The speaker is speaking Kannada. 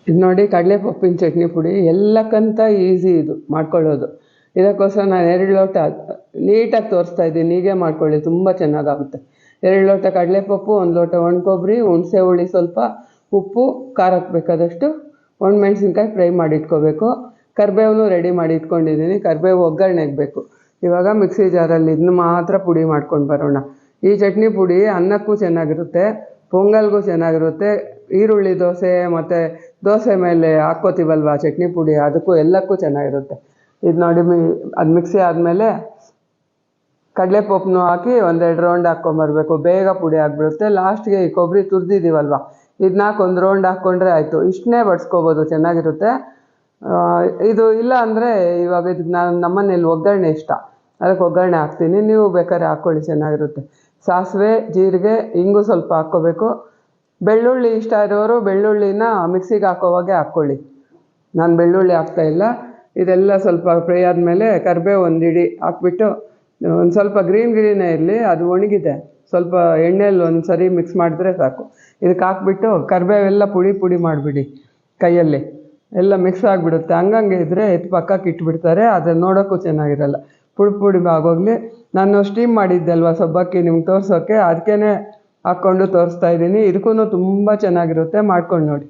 ಇದು ನೋಡಿ ಕಡಲೆಪಪ್ಪಿನ ಚಟ್ನಿ ಪುಡಿ ಎಲ್ಲಕ್ಕಿಂತ ಈಸಿ ಇದು ಮಾಡ್ಕೊಳ್ಳೋದು. ಇದಕ್ಕೋಸ್ಕರ ನಾನು 2 ಲೋಟ ನೀಟಾಗಿ ತೋರಿಸ್ತಾ ಇದ್ದೀನಿ, ಹೀಗೆ ಮಾಡ್ಕೊಳ್ಳಿ, ತುಂಬ ಚೆನ್ನಾಗಾಗುತ್ತೆ. 2 ಲೋಟ ಕಡಲೆಪಪ್ಪು, 1 ಲೋಟ ಒಣಕೊಬ್ಬರಿ, ಹುಣಸೆ ಹುಳಿ ಸ್ವಲ್ಪ, ಉಪ್ಪು, ಖಾರಕ್ಕೆ ಬೇಕಾದಷ್ಟು, ಒಣಮೆಣ್ಸಿನ್ಕಾಯಿ ಫ್ರೈ ಮಾಡಿ ಇಟ್ಕೋಬೇಕು. ಕರಿಬೇವು ರೆಡಿ ಮಾಡಿ ಇಟ್ಕೊಂಡಿದ್ದೀನಿ. ಕರಿಬೇವು ಒಗ್ಗರಣೆಗೆ ಬೇಕು. ಇವಾಗ ಮಿಕ್ಸಿ ಜಾರಲ್ಲಿ ಇದನ್ನ ಮಾತ್ರ ಪುಡಿ ಮಾಡ್ಕೊಂಡು ಬರೋಣ. ಈ ಚಟ್ನಿ ಪುಡಿ ಅನ್ನಕ್ಕೂ ಚೆನ್ನಾಗಿರುತ್ತೆ, ಪೊಂಗಲ್ಗೂ ಚೆನ್ನಾಗಿರುತ್ತೆ, ಈರುಳ್ಳಿ ದೋಸೆ ಮತ್ತು ದೋಸೆ ಮೇಲೆ ಹಾಕ್ಕೋತೀವಲ್ವ ಚಟ್ನಿ ಪುಡಿ, ಅದಕ್ಕೂ ಎಲ್ಲಕ್ಕೂ ಚೆನ್ನಾಗಿರುತ್ತೆ. ಇದು ನೋಡಿ ಅದು ಮಿಕ್ಸಿ ಆದಮೇಲೆ ಕಡಲೆಪಪ್ಪನ್ನು ಹಾಕಿ 1-2 ರೌಂಡ್ ಹಾಕ್ಕೊಂಬರ್ಬೇಕು, ಬೇಗ ಪುಡಿ ಆಗಿಬಿಡುತ್ತೆ. ಲಾಸ್ಟ್ಗೆ ಈ ಕೊಬ್ಬರಿ ತುರಿದಿದ್ದೀವಲ್ವ, ಇದನ್ನ ಹಾಕಿ 1 ರೌಂಡ್ ಹಾಕ್ಕೊಂಡ್ರೆ ಆಯಿತು. ಇಷ್ಟನ್ನೇ ಬಡಿಸ್ಕೋಬೋದು, ಚೆನ್ನಾಗಿರುತ್ತೆ. ಇದು ಇಲ್ಲ ಅಂದರೆ ಇವಾಗ ಇದಕ್ಕೆ ನಮ್ಮನೇಲಿ ಒಗ್ಗರಣೆ ಇಷ್ಟ, ಅದಕ್ಕೆ ಒಗ್ಗರಣೆ ಹಾಕ್ತೀನಿ. ನೀವು ಬೇಕಾದ್ರೆ ಹಾಕ್ಕೊಳ್ಳಿ, ಚೆನ್ನಾಗಿರುತ್ತೆ. ಸಾಸಿವೆ, ಜೀರಿಗೆ, ಇಂಗು ಸ್ವಲ್ಪ ಹಾಕ್ಕೋಬೇಕು. ಬೆಳ್ಳುಳ್ಳಿ ಇಷ್ಟ ಇರೋರು ಬೆಳ್ಳುಳ್ಳಿನ ಮಿಕ್ಸಿಗೆ ಹಾಕೋವಾಗೆ ಹಾಕ್ಕೊಳ್ಳಿ. ನಾನು ಬೆಳ್ಳುಳ್ಳಿ ಹಾಕ್ತಾಯಿಲ್ಲ. ಇದೆಲ್ಲ ಸ್ವಲ್ಪ ಫ್ರೈ ಆದಮೇಲೆ ಕರಿಬೇವು 1 ಹಿಡಿ ಹಾಕ್ಬಿಟ್ಟು, ಒಂದು ಸ್ವಲ್ಪ ಗ್ರೀನೇ ಇರಲಿ, ಅದು ಒಣಗಿದೆ, ಸ್ವಲ್ಪ ಎಣ್ಣೆಯಲ್ಲಿ ಒಂದು ಸರಿ ಮಿಕ್ಸ್ ಮಾಡಿದ್ರೆ ಸಾಕು. ಇದಕ್ಕೆ ಹಾಕ್ಬಿಟ್ಟು ಕರಿಬೇವೆಲ್ಲ ಪುಡಿ ಮಾಡಿಬಿಡಿ ಕೈಯಲ್ಲಿ, ಎಲ್ಲ ಮಿಕ್ಸ್ ಆಗಿಬಿಡುತ್ತೆ. ಹಂಗಂಗೆ ಇದ್ದರೆ ಎತ್ತು ಪಕ್ಕಕ್ಕೆ ಇಟ್ಬಿಡ್ತಾರೆ, ಅದನ್ನು ನೋಡೋಕ್ಕೂ ಚೆನ್ನಾಗಿರಲ್ಲ. ಪುಡಿ ಆಗೋಗಲಿ. ನಾನು ಸ್ಟೀಮ್ ಮಾಡಿದ್ದೆ ಅಲ್ವ ಸಬ್ಬಕ್ಕಿ, ನಿಮ್ಗೆ ತೋರಿಸೋಕ್ಕೆ ಅದಕ್ಕೇ ಹಾಕ್ಕೊಂಡು ತೋರಿಸ್ತಾ ಇದ್ದೀನಿ. ಇದಕ್ಕೂ ತುಂಬ ಚೆನ್ನಾಗಿರುತ್ತೆ, ಮಾಡ್ಕೊಂಡು ನೋಡಿ.